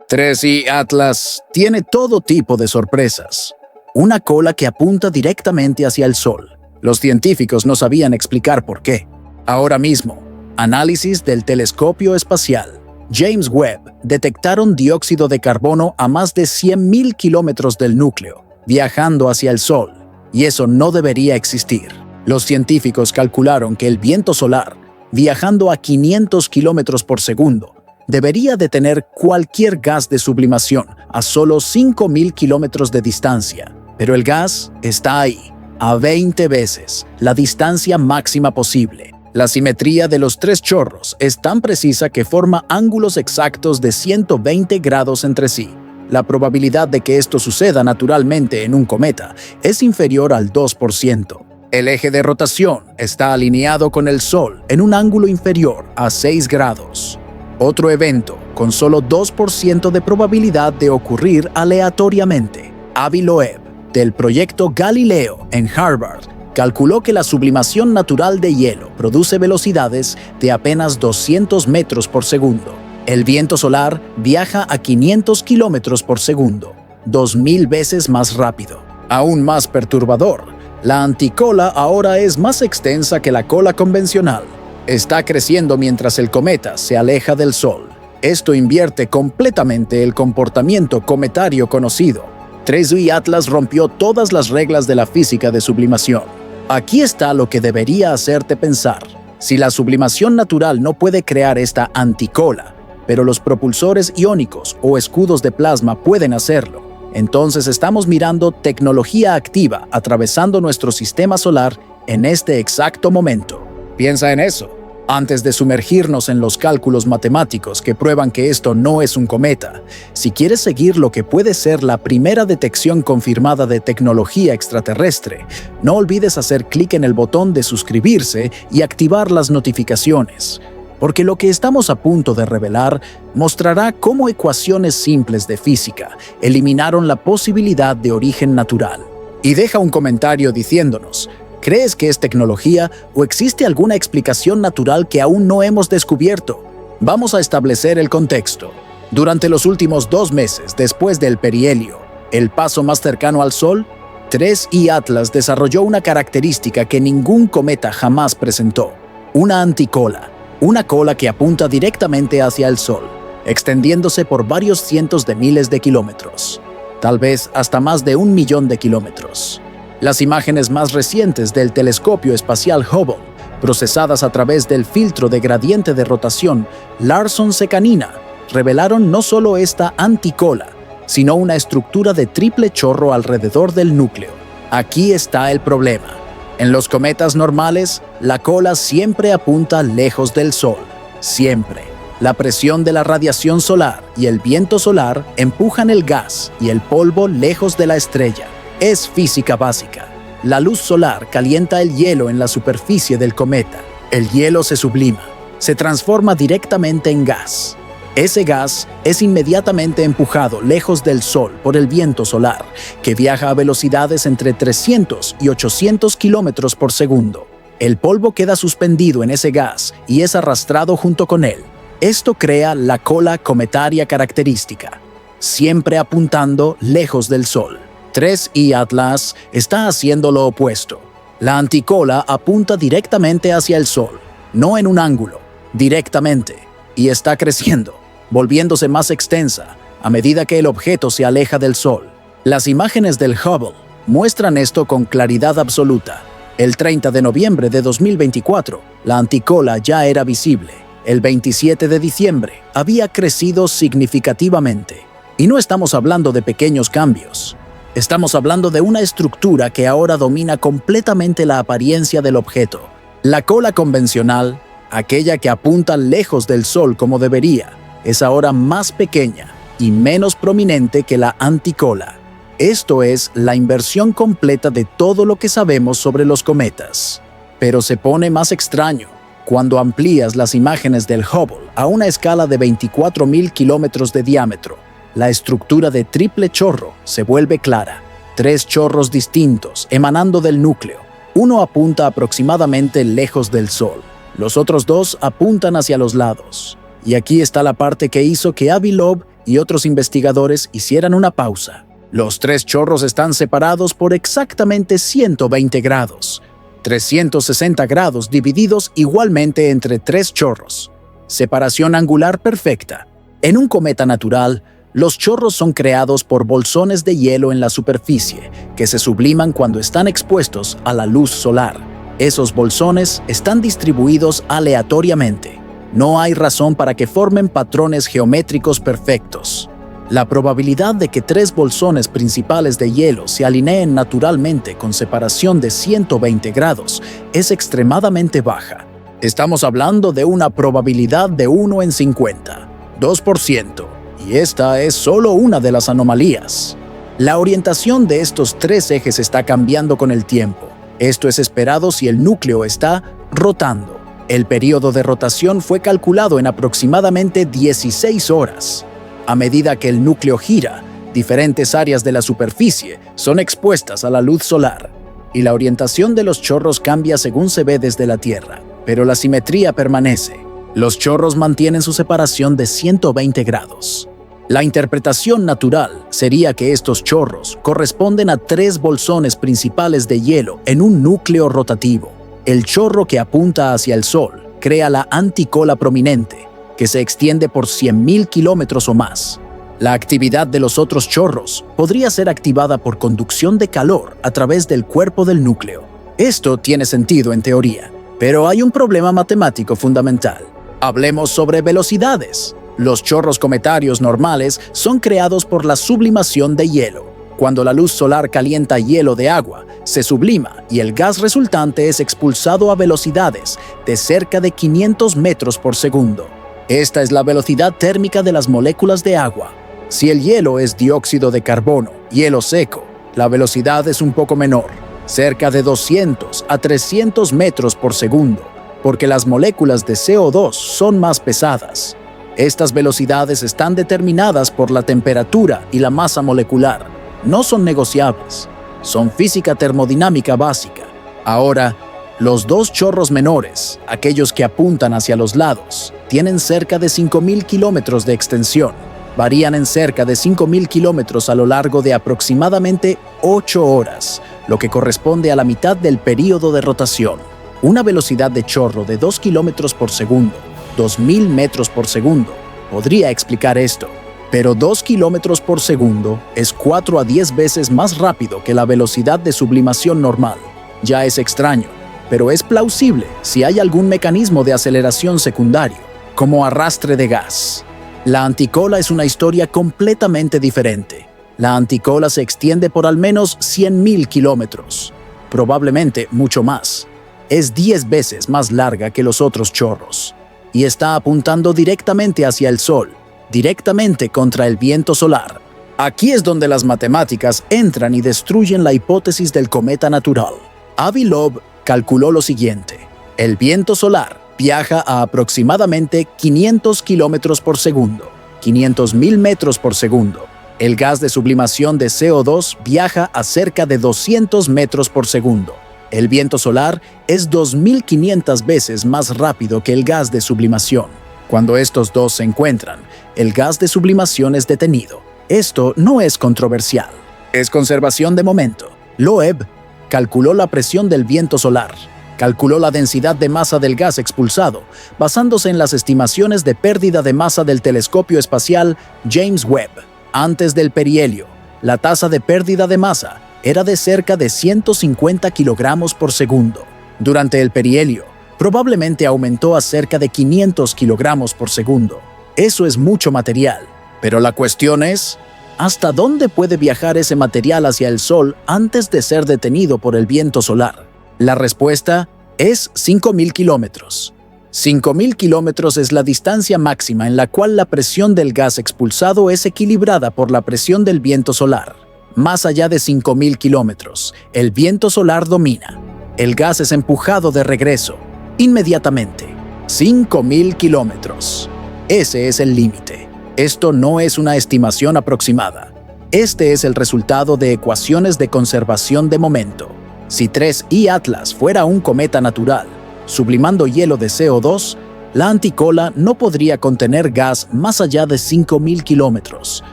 3i Atlas tiene todo tipo de sorpresas. Una cola que apunta directamente hacia el Sol. Los científicos no sabían explicar por qué. Ahora mismo, análisis del telescopio espacial James Webb detectaron dióxido de carbono a más de 100.000 kilómetros del núcleo, viajando hacia el Sol, y eso no debería existir. Los científicos calcularon que el viento solar, viajando a 500 kilómetros por segundo, debería detener cualquier gas de sublimación a solo 5.000 kilómetros de distancia. Pero el gas está ahí, a 20 veces la distancia máxima posible. La simetría de los tres chorros es tan precisa que forma ángulos exactos de 120 grados entre sí. La probabilidad de que esto suceda naturalmente en un cometa es inferior al 2%. El eje de rotación está alineado con el Sol en un ángulo inferior a 6 grados. Otro evento con solo 2% de probabilidad de ocurrir aleatoriamente. Avi Loeb, del proyecto Galileo en Harvard, calculó que la sublimación natural de hielo produce velocidades de apenas 200 metros por segundo. El viento solar viaja a 500 kilómetros por segundo, 2.000 veces más rápido. Aún más perturbador, la anticola ahora es más extensa que la cola convencional. Está creciendo mientras el cometa se aleja del Sol. Esto invierte completamente el comportamiento cometario conocido. 3i Atlas rompió todas las reglas de la física de sublimación. Aquí está lo que debería hacerte pensar. Si la sublimación natural no puede crear esta anticola, pero los propulsores iónicos o escudos de plasma pueden hacerlo, entonces estamos mirando tecnología activa atravesando nuestro sistema solar en este exacto momento. Piensa en eso. Antes de sumergirnos en los cálculos matemáticos que prueban que esto no es un cometa, si quieres seguir lo que puede ser la primera detección confirmada de tecnología extraterrestre, no olvides hacer clic en el botón de suscribirse y activar las notificaciones, porque lo que estamos a punto de revelar mostrará cómo ecuaciones simples de física eliminaron la posibilidad de origen natural. Y deja un comentario diciéndonos: ¿crees que es tecnología o existe alguna explicación natural que aún no hemos descubierto? Vamos a establecer el contexto. Durante los últimos 2 meses después del perihelio, el paso más cercano al Sol, 3i Atlas desarrolló una característica que ningún cometa jamás presentó: una anticola, una cola que apunta directamente hacia el Sol, extendiéndose por varios cientos de miles de kilómetros, tal vez hasta más de 1 millón de kilómetros. Las imágenes más recientes del telescopio espacial Hubble, procesadas a través del filtro de gradiente de rotación Larson-Sekanina, revelaron no solo esta anticola, sino una estructura de triple chorro alrededor del núcleo. Aquí está el problema. En los cometas normales, la cola siempre apunta lejos del Sol. Siempre. La presión de la radiación solar y el viento solar empujan el gas y el polvo lejos de la estrella. Es física básica. La luz solar calienta el hielo en la superficie del cometa. El hielo se sublima, se transforma directamente en gas. Ese gas es inmediatamente empujado lejos del Sol por el viento solar, que viaja a velocidades entre 300 y 800 kilómetros por segundo. El polvo queda suspendido en ese gas y es arrastrado junto con él. Esto crea la cola cometaria característica, siempre apuntando lejos del Sol. 3i Atlas está haciendo lo opuesto. La anticola apunta directamente hacia el Sol, no en un ángulo, directamente, y está creciendo, volviéndose más extensa a medida que el objeto se aleja del Sol. Las imágenes del Hubble muestran esto con claridad absoluta. El 30 de noviembre de 2024, la anticola ya era visible. El 27 de diciembre había crecido significativamente. Y no estamos hablando de pequeños cambios. Estamos hablando de una estructura que ahora domina completamente la apariencia del objeto. La cola convencional, aquella que apunta lejos del Sol como debería, es ahora más pequeña y menos prominente que la anticola. Esto es la inversión completa de todo lo que sabemos sobre los cometas. Pero se pone más extraño cuando amplías las imágenes del Hubble a una escala de 24.000 kilómetros de diámetro. La estructura de triple chorro se vuelve clara. 3 chorros distintos emanando del núcleo. Uno apunta aproximadamente lejos del Sol. Los otros 2 apuntan hacia los lados. Y aquí está la parte que hizo que Avi Loeb y otros investigadores hicieran una pausa. Los tres chorros están separados por exactamente 120 grados, 360 grados divididos igualmente entre tres chorros. Separación angular perfecta. En un cometa natural, los chorros son creados por bolsones de hielo en la superficie que se subliman cuando están expuestos a la luz solar. Esos bolsones están distribuidos aleatoriamente. No hay razón para que formen patrones geométricos perfectos. La probabilidad de que tres bolsones principales de hielo se alineen naturalmente con separación de 120 grados es extremadamente baja. Estamos hablando de una probabilidad de 1 en 50, 2%, y esta es solo una de las anomalías. La orientación de estos tres ejes está cambiando con el tiempo. Esto es esperado si el núcleo está rotando. El período de rotación fue calculado en aproximadamente 16 horas. A medida que el núcleo gira, diferentes áreas de la superficie son expuestas a la luz solar, y la orientación de los chorros cambia según se ve desde la Tierra, pero la simetría permanece. Los chorros mantienen su separación de 120 grados. La interpretación natural sería que estos chorros corresponden a tres bolsones principales de hielo en un núcleo rotativo. El chorro que apunta hacia el Sol crea la anticola prominente, que se extiende por 100.000 kilómetros o más. La actividad de los otros chorros podría ser activada por conducción de calor a través del cuerpo del núcleo. Esto tiene sentido en teoría, pero hay un problema matemático fundamental. Hablemos sobre velocidades. Los chorros cometarios normales son creados por la sublimación de hielo. Cuando la luz solar calienta hielo de agua, se sublima y el gas resultante es expulsado a velocidades de cerca de 500 metros por segundo. Esta es la velocidad térmica de las moléculas de agua. Si el hielo es dióxido de carbono, hielo seco, la velocidad es un poco menor, cerca de 200 a 300 metros por segundo, porque las moléculas de CO2 son más pesadas. Estas velocidades están determinadas por la temperatura y la masa molecular. No son negociables. Son física termodinámica básica. Ahora, los dos chorros menores, aquellos que apuntan hacia los lados, tienen cerca de 5.000 kilómetros de extensión. Varían en cerca de 5.000 kilómetros a lo largo de aproximadamente 8 horas, lo que corresponde a la mitad del período de rotación. Una velocidad de chorro de 2 kilómetros por segundo, 2.000 metros por segundo, podría explicar esto. Pero 2 kilómetros por segundo es 4 a 10 veces más rápido que la velocidad de sublimación normal. Ya es extraño, pero es plausible si hay algún mecanismo de aceleración secundario, como arrastre de gas. La anticola es una historia completamente diferente. La anticola se extiende por al menos 100.000 kilómetros, probablemente mucho más. Es 10 veces más larga que los otros chorros, y está apuntando directamente hacia el Sol, directamente contra el viento solar. Aquí es donde las matemáticas entran y destruyen la hipótesis del cometa natural. Avi Loeb calculó lo siguiente: el viento solar viaja a aproximadamente 500 kilómetros por segundo, 500.000 metros por segundo. El gas de sublimación de CO2 viaja a cerca de 200 metros por segundo. El viento solar es 2.500 veces más rápido que el gas de sublimación. Cuando estos dos se encuentran, el gas de sublimación es detenido. Esto no es controversial. Es conservación de momento. Loeb calculó la presión del viento solar. Calculó la densidad de masa del gas expulsado, basándose en las estimaciones de pérdida de masa del telescopio espacial James Webb. Antes del perihelio, la tasa de pérdida de masa era de cerca de 150 kilogramos por segundo. Durante el perihelio, probablemente aumentó a cerca de 500 kilogramos por segundo. Eso es mucho material. Pero la cuestión es, ¿hasta dónde puede viajar ese material hacia el Sol antes de ser detenido por el viento solar? La respuesta es 5.000 kilómetros. 5.000 kilómetros es la distancia máxima en la cual la presión del gas expulsado es equilibrada por la presión del viento solar. Más allá de 5.000 kilómetros, el viento solar domina. El gas es empujado de regreso, inmediatamente. 5.000 kilómetros. Ese es el límite. Esto no es una estimación aproximada. Este es el resultado de ecuaciones de conservación de momento. Si 3I Atlas fuera un cometa natural, sublimando hielo de CO2, La anticola no podría contener gas más allá de 5.000 kilómetros.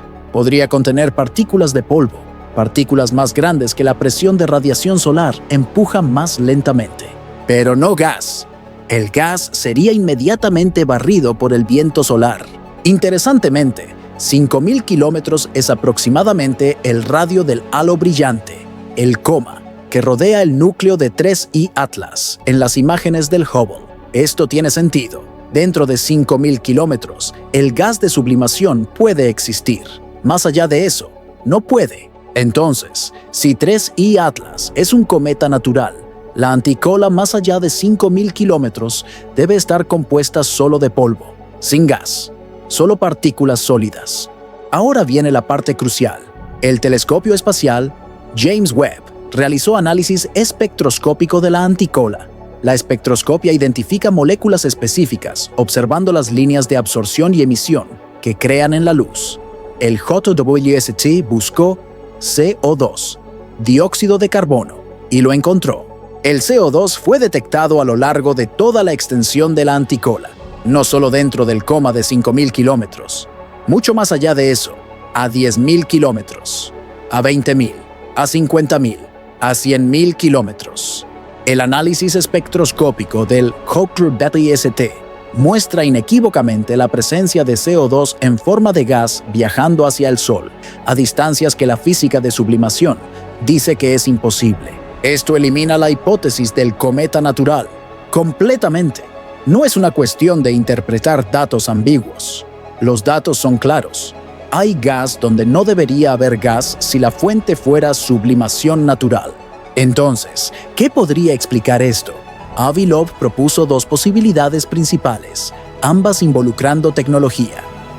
Podría contener partículas de polvo, partículas más grandes que la presión de radiación solar empuja más lentamente. Pero no gas. El gas sería inmediatamente barrido por el viento solar. Interesantemente, 5.000 kilómetros es aproximadamente el radio del halo brillante, el coma, que rodea el núcleo de 3I Atlas en las imágenes del Hubble. Esto tiene sentido. Dentro de 5.000 kilómetros, el gas de sublimación puede existir. Más allá de eso, no puede. Entonces, si 3I Atlas es un cometa natural, la anticola más allá de 5.000 kilómetros debe estar compuesta solo de polvo, sin gas, solo partículas sólidas. Ahora viene la parte crucial. El telescopio espacial James Webb realizó análisis espectroscópico de la anticola. La espectroscopia identifica moléculas específicas observando las líneas de absorción y emisión que crean en la luz. El JWST buscó CO2, dióxido de carbono, y lo encontró. El CO2 fue detectado a lo largo de toda la extensión de la anticola, no solo dentro del coma de 5.000 kilómetros, mucho más allá de eso, a 10.000 kilómetros, a 20.000, a 50.000, a 100.000 kilómetros. El análisis espectroscópico del JWST muestra inequívocamente la presencia de CO2 en forma de gas viajando hacia el Sol, a distancias que la física de sublimación dice que es imposible. Esto elimina la hipótesis del cometa natural completamente. No es una cuestión de interpretar datos ambiguos. Los datos son claros. Hay gas donde no debería haber gas si la fuente fuera sublimación natural. Entonces, ¿qué podría explicar esto? Avi Loeb propuso dos posibilidades principales, ambas involucrando tecnología.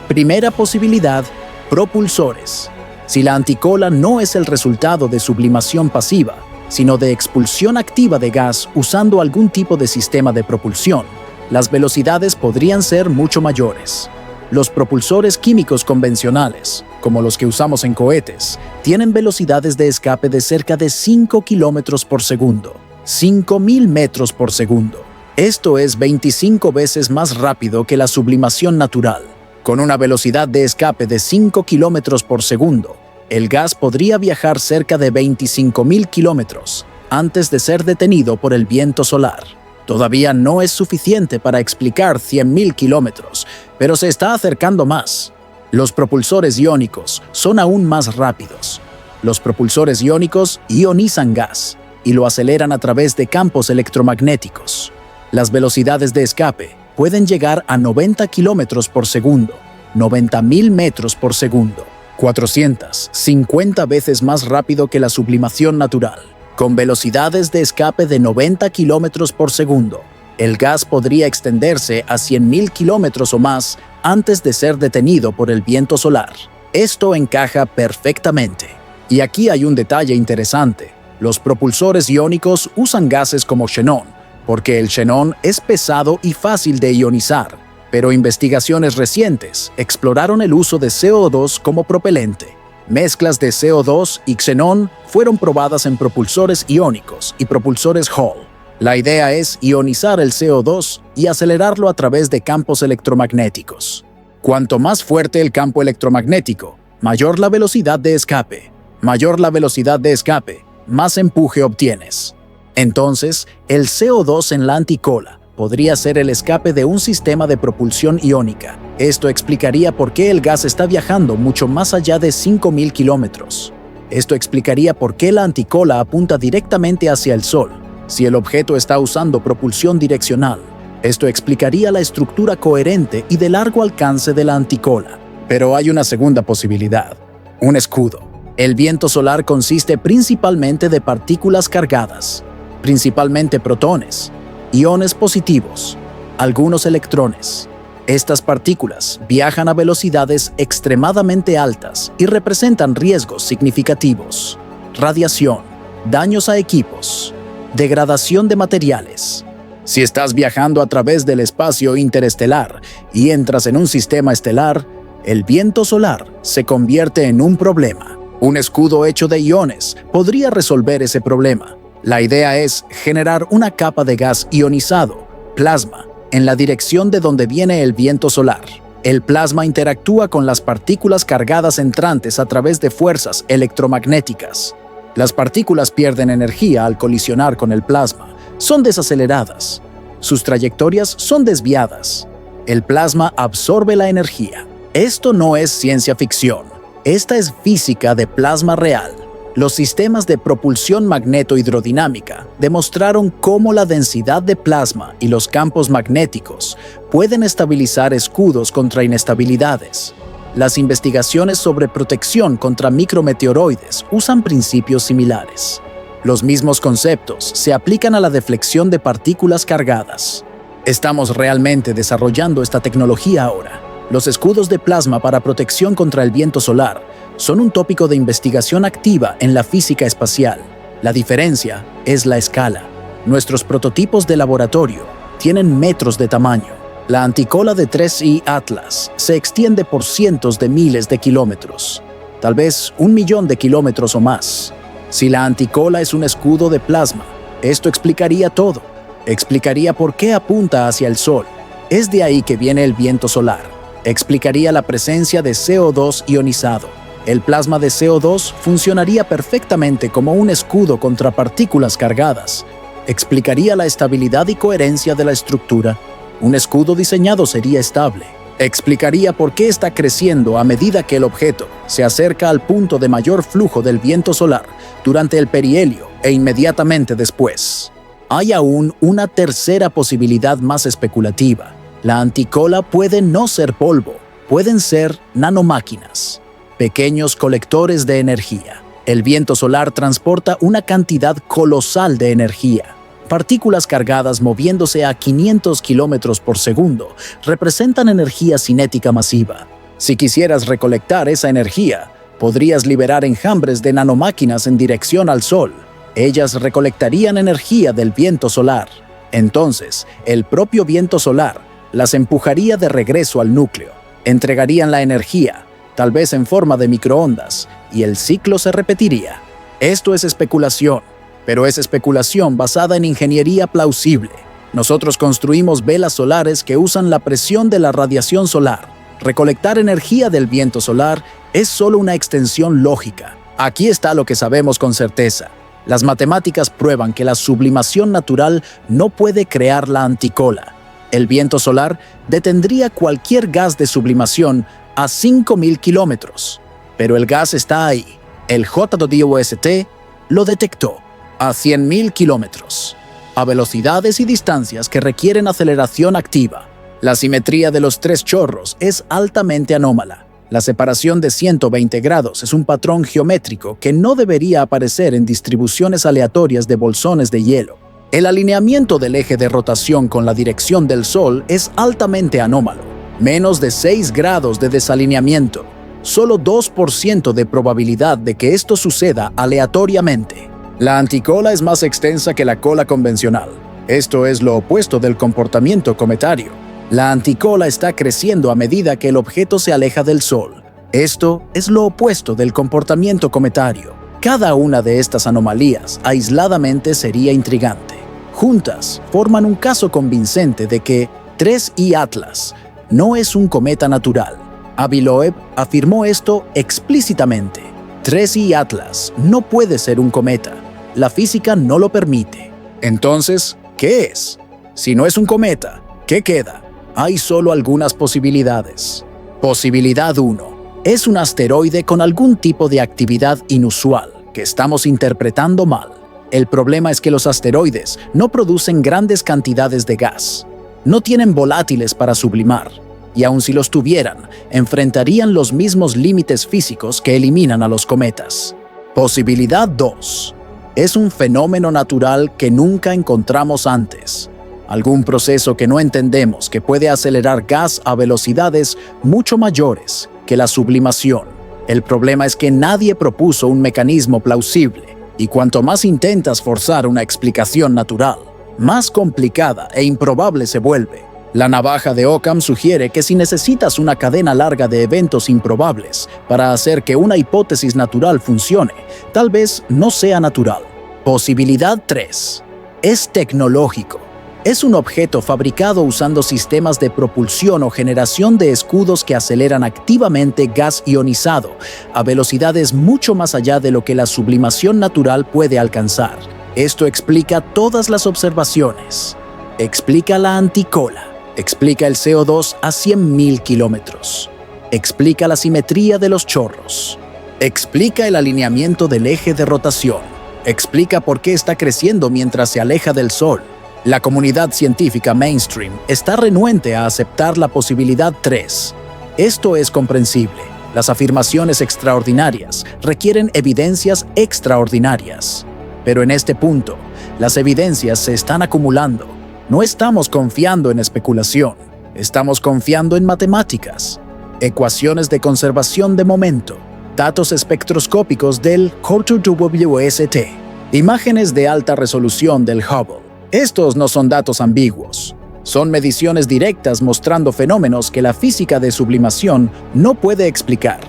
Primera posibilidad, propulsores. Si la anticola no es el resultado de sublimación pasiva, sino de expulsión activa de gas usando algún tipo de sistema de propulsión, las velocidades podrían ser mucho mayores. Los propulsores químicos convencionales, como los que usamos en cohetes, tienen velocidades de escape de cerca de 5 kilómetros por segundo, 5.000 metros por segundo. Esto es 25 veces más rápido que la sublimación natural. Con una velocidad de escape de 5 kilómetros por segundo, el gas podría viajar cerca de 25.000 kilómetros antes de ser detenido por el viento solar. Todavía no es suficiente para explicar 100.000 kilómetros, pero se está acercando más. Los propulsores iónicos son aún más rápidos. Los propulsores iónicos ionizan gas y lo aceleran a través de campos electromagnéticos. Las velocidades de escape pueden llegar a 90 kilómetros por segundo, 90.000 metros por segundo, 450 veces más rápido que la sublimación natural. Con velocidades de escape de 90 kilómetros por segundo, el gas podría extenderse a 100.000 kilómetros o más antes de ser detenido por el viento solar. Esto encaja perfectamente. Y aquí hay un detalle interesante. Los propulsores iónicos usan gases como xenón, porque el xenón es pesado y fácil de ionizar, pero investigaciones recientes exploraron el uso de CO2 como propelente. Mezclas de CO2 y xenón fueron probadas en propulsores iónicos y propulsores Hall. La idea es ionizar el CO2 y acelerarlo a través de campos electromagnéticos. Cuanto más fuerte el campo electromagnético, mayor la velocidad de escape. Mayor la velocidad de escape, más empuje obtienes. Entonces, el CO2 en la anticola podría ser el escape de un sistema de propulsión iónica. Esto explicaría por qué el gas está viajando mucho más allá de 5.000 kilómetros. Esto explicaría por qué la anticola apunta directamente hacia el Sol, si el objeto está usando propulsión direccional. Esto explicaría la estructura coherente y de largo alcance de la anticola. Pero hay una segunda posibilidad, un escudo. El viento solar consiste principalmente de partículas cargadas, principalmente protones, iones positivos, algunos electrones. Estas partículas viajan a velocidades extremadamente altas y representan riesgos significativos: radiación, daños a equipos, degradación de materiales. Si estás viajando a través del espacio interestelar y entras en un sistema estelar, el viento solar se convierte en un problema. Un escudo hecho de iones podría resolver ese problema. La idea es generar una capa de gas ionizado, plasma, en la dirección de donde viene el viento solar. El plasma interactúa con las partículas cargadas entrantes a través de fuerzas electromagnéticas. Las partículas pierden energía al colisionar con el plasma, son desaceleradas. Sus trayectorias son desviadas. El plasma absorbe la energía. Esto no es ciencia ficción. Esta es física de plasma real. Los sistemas de propulsión magneto-hidrodinámica demostraron cómo la densidad de plasma y los campos magnéticos pueden estabilizar escudos contra inestabilidades. Las investigaciones sobre protección contra micrometeoroides usan principios similares. Los mismos conceptos se aplican a la deflexión de partículas cargadas. Estamos realmente desarrollando esta tecnología ahora. Los escudos de plasma para protección contra el viento solar son un tópico de investigación activa en la física espacial. La diferencia es la escala. Nuestros prototipos de laboratorio tienen metros de tamaño. La anticola de 3I Atlas se extiende por cientos de miles de kilómetros, tal vez 1 millón de kilómetros o más. Si la anticola es un escudo de plasma, esto explicaría todo. Explicaría por qué apunta hacia el Sol. Es de ahí que viene el viento solar. Explicaría la presencia de CO2 ionizado. El plasma de CO2 funcionaría perfectamente como un escudo contra partículas cargadas. Explicaría la estabilidad y coherencia de la estructura. Un escudo diseñado sería estable. Explicaría por qué está creciendo a medida que el objeto se acerca al punto de mayor flujo del viento solar durante el perihelio e inmediatamente después. Hay aún una tercera posibilidad más especulativa. La anticola puede no ser polvo, pueden ser nanomáquinas, pequeños colectores de energía. El viento solar transporta una cantidad colosal de energía. Partículas cargadas moviéndose a 500 kilómetros por segundo representan energía cinética masiva. Si quisieras recolectar esa energía, podrías liberar enjambres de nanomáquinas en dirección al Sol. Ellas recolectarían energía del viento solar. Entonces, el propio viento solar las empujaría de regreso al núcleo. Entregarían la energía, tal vez en forma de microondas, y el ciclo se repetiría. Esto es especulación, pero es especulación basada en ingeniería plausible. Nosotros construimos velas solares que usan la presión de la radiación solar. Recolectar energía del viento solar es solo una extensión lógica. Aquí está lo que sabemos con certeza. Las matemáticas prueban que la sublimación natural no puede crear la anticola. El viento solar detendría cualquier gas de sublimación a 5.000 kilómetros. Pero el gas está ahí. El JWST lo detectó a 100.000 kilómetros, a velocidades y distancias que requieren aceleración activa. La simetría de los tres chorros es altamente anómala. La separación de 120 grados es un patrón geométrico que no debería aparecer en distribuciones aleatorias de bolsones de hielo. El alineamiento del eje de rotación con la dirección del Sol es altamente anómalo. Menos de 6 grados de desalineamiento. Solo 2% de probabilidad de que esto suceda aleatoriamente. La anticola es más extensa que la cola convencional. Esto es lo opuesto del comportamiento cometario. La anticola está creciendo a medida que el objeto se aleja del Sol. Esto es lo opuesto del comportamiento cometario. Cada una de estas anomalías aisladamente sería intrigante. Juntas forman un caso convincente de que 3I Atlas no es un cometa natural. Avi Loeb afirmó esto explícitamente. 3I Atlas no puede ser un cometa. La física no lo permite. Entonces, ¿qué es? Si no es un cometa, ¿qué queda? Hay solo algunas posibilidades. Posibilidad 1. Es un asteroide con algún tipo de actividad inusual que estamos interpretando mal. El problema es que los asteroides no producen grandes cantidades de gas. No tienen volátiles para sublimar. Y aun si los tuvieran, enfrentarían los mismos límites físicos que eliminan a los cometas. Posibilidad 2. Es un fenómeno natural que nunca encontramos antes. Algún proceso que no entendemos que puede acelerar gas a velocidades mucho mayores que la sublimación. El problema es que nadie propuso un mecanismo plausible, y cuanto más intentas forzar una explicación natural, más complicada e improbable se vuelve. La navaja de Occam sugiere que si necesitas una cadena larga de eventos improbables para hacer que una hipótesis natural funcione, tal vez no sea natural. Posibilidad 3. Es tecnológico. Es un objeto fabricado usando sistemas de propulsión o generación de escudos que aceleran activamente gas ionizado a velocidades mucho más allá de lo que la sublimación natural puede alcanzar. Esto explica todas las observaciones. Explica la anticola. Explica el CO2 a 100.000 kilómetros. Explica la simetría de los chorros. Explica el alineamiento del eje de rotación. Explica por qué está creciendo mientras se aleja del Sol. La comunidad científica mainstream está renuente a aceptar la posibilidad 3. Esto es comprensible. Las afirmaciones extraordinarias requieren evidencias extraordinarias. Pero en este punto, las evidencias se están acumulando. No estamos confiando en especulación, estamos confiando en matemáticas, ecuaciones de conservación de momento, datos espectroscópicos del JWST, imágenes de alta resolución del Hubble. Estos no son datos ambiguos, son mediciones directas mostrando fenómenos que la física de sublimación no puede explicar.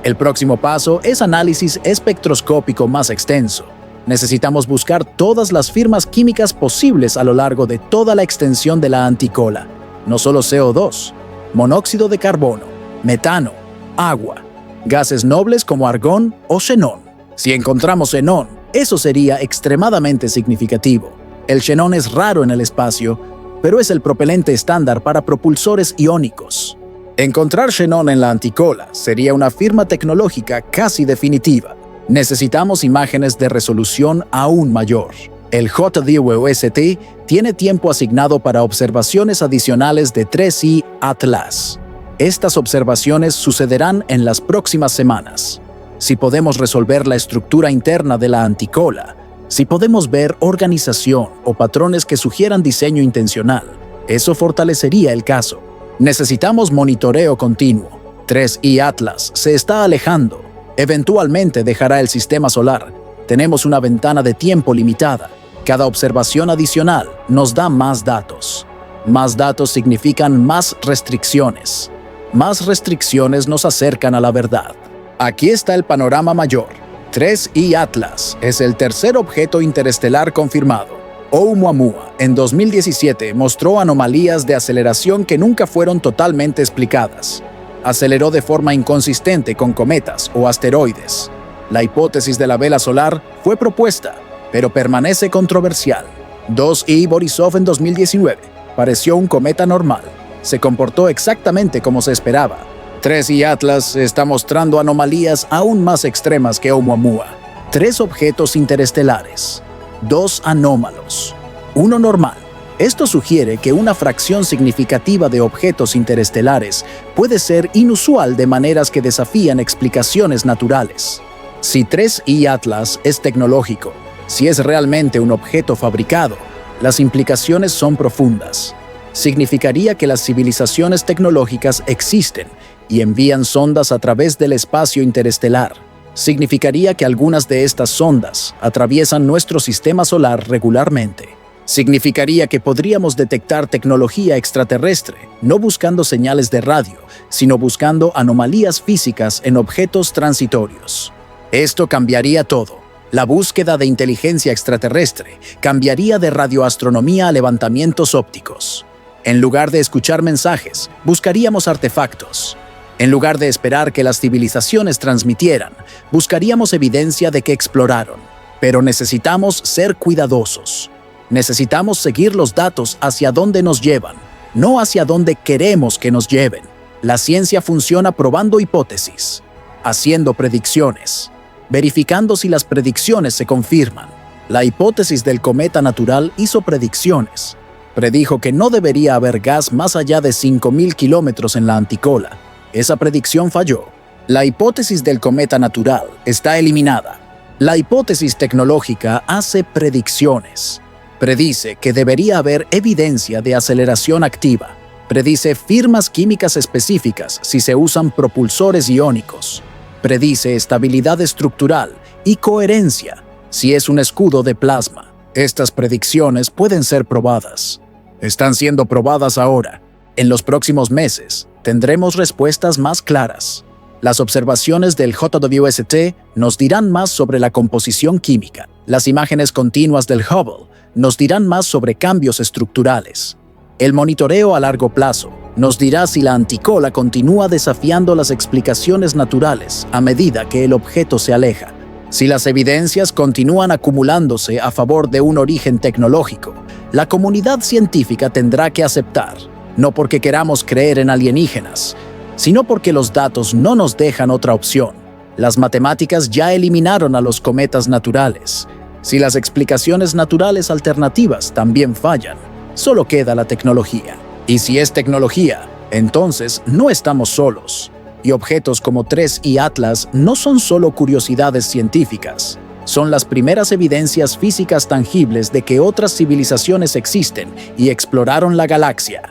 El próximo paso es análisis espectroscópico más extenso. Necesitamos buscar todas las firmas químicas posibles a lo largo de toda la extensión de la anticola, no solo CO2, monóxido de carbono, metano, agua, gases nobles como argón o xenón. Si encontramos xenón, eso sería extremadamente significativo. El xenón es raro en el espacio, pero es el propelente estándar para propulsores iónicos. Encontrar xenón en la anticola sería una firma tecnológica casi definitiva. Necesitamos imágenes de resolución aún mayor. El JWST tiene tiempo asignado para observaciones adicionales de 3I Atlas. Estas observaciones sucederán en las próximas semanas. Si podemos resolver la estructura interna de la anticola, si podemos ver organización o patrones que sugieran diseño intencional, eso fortalecería el caso. Necesitamos monitoreo continuo. 3I Atlas se está alejando. Eventualmente dejará el sistema solar. Tenemos una ventana de tiempo limitada. Cada observación adicional nos da más datos. Más datos significan más restricciones. Más restricciones nos acercan a la verdad. Aquí está el panorama mayor. 3I Atlas es el tercer objeto interestelar confirmado. Oumuamua, en 2017, mostró anomalías de aceleración que nunca fueron totalmente explicadas. Aceleró de forma inconsistente con cometas o asteroides. La hipótesis de la vela solar fue propuesta, pero permanece controversial. 2I Borisov en 2019 pareció un cometa normal. Se comportó exactamente como se esperaba. 3I Atlas está mostrando anomalías aún más extremas que Oumuamua. 3 objetos interestelares, 2 anómalos, 1 normal. Esto sugiere que una fracción significativa de objetos interestelares puede ser inusual de maneras que desafían explicaciones naturales. Si 3I Atlas es tecnológico, si es realmente un objeto fabricado, las implicaciones son profundas. Significaría que las civilizaciones tecnológicas existen y envían sondas a través del espacio interestelar. Significaría que algunas de estas sondas atraviesan nuestro sistema solar regularmente. Significaría que podríamos detectar tecnología extraterrestre, no buscando señales de radio, sino buscando anomalías físicas en objetos transitorios. Esto cambiaría todo. La búsqueda de inteligencia extraterrestre cambiaría de radioastronomía a levantamientos ópticos. En lugar de escuchar mensajes, buscaríamos artefactos. En lugar de esperar que las civilizaciones transmitieran, buscaríamos evidencia de que exploraron. Pero necesitamos ser cuidadosos. Necesitamos seguir los datos hacia dónde nos llevan, no hacia dónde queremos que nos lleven. La ciencia funciona probando hipótesis, haciendo predicciones, verificando si las predicciones se confirman. La hipótesis del cometa natural hizo predicciones. Predijo que no debería haber gas más allá de 5.000 kilómetros en la anticola. Esa predicción falló. La hipótesis del cometa natural está eliminada. La hipótesis tecnológica hace predicciones. Predice que debería haber evidencia de aceleración activa. Predice firmas químicas específicas si se usan propulsores iónicos. Predice estabilidad estructural y coherencia si es un escudo de plasma. Estas predicciones pueden ser probadas. Están siendo probadas ahora. En los próximos meses, tendremos respuestas más claras. Las observaciones del JWST nos dirán más sobre la composición química. Las imágenes continuas del Hubble nos dirán más sobre cambios estructurales. El monitoreo a largo plazo nos dirá si la anticola continúa desafiando las explicaciones naturales a medida que el objeto se aleja. Si las evidencias continúan acumulándose a favor de un origen tecnológico, la comunidad científica tendrá que aceptar, no porque queramos creer en alienígenas, sino porque los datos no nos dejan otra opción. Las matemáticas ya eliminaron a los cometas naturales. Si las explicaciones naturales alternativas también fallan, solo queda la tecnología. Y si es tecnología, entonces no estamos solos. Y objetos como 3 y Atlas no son solo curiosidades científicas, son las primeras evidencias físicas tangibles de que otras civilizaciones existen y exploraron la galaxia.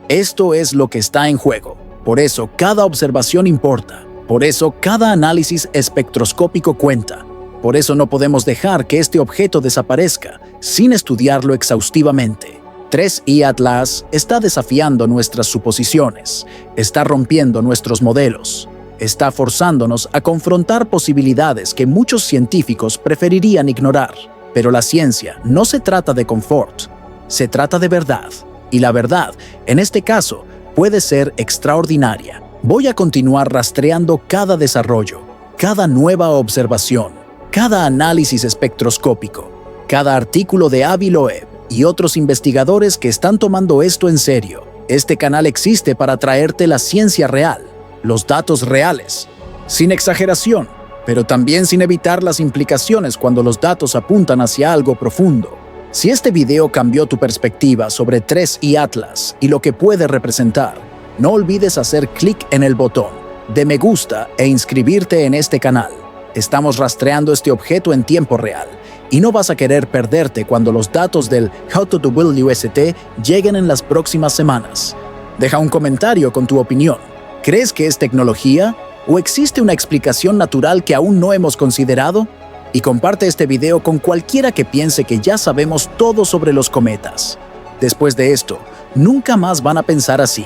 Esto es lo que está en juego. Por eso cada observación importa. Por eso cada análisis espectroscópico cuenta. Por eso no podemos dejar que este objeto desaparezca sin estudiarlo exhaustivamente. 3i Atlas está desafiando nuestras suposiciones, está rompiendo nuestros modelos, está forzándonos a confrontar posibilidades que muchos científicos preferirían ignorar. Pero la ciencia no se trata de confort, se trata de verdad. Y la verdad, en este caso, puede ser extraordinaria. Voy a continuar rastreando cada desarrollo, cada nueva observación, cada análisis espectroscópico, cada artículo de Avi Loeb y otros investigadores que están tomando esto en serio. Este canal existe para traerte la ciencia real, los datos reales, sin exageración, pero también sin evitar las implicaciones cuando los datos apuntan hacia algo profundo. Si este video cambió tu perspectiva sobre 3i Atlas y lo que puede representar, no olvides hacer clic en el botón de me gusta e inscribirte en este canal. Estamos rastreando este objeto en tiempo real y no vas a querer perderte cuando los datos del HowToWST lleguen en las próximas semanas. Deja un comentario con tu opinión. ¿Crees que es tecnología o existe una explicación natural que aún no hemos considerado? Y comparte este video con cualquiera que piense que ya sabemos todo sobre los cometas. Después de esto, nunca más van a pensar así.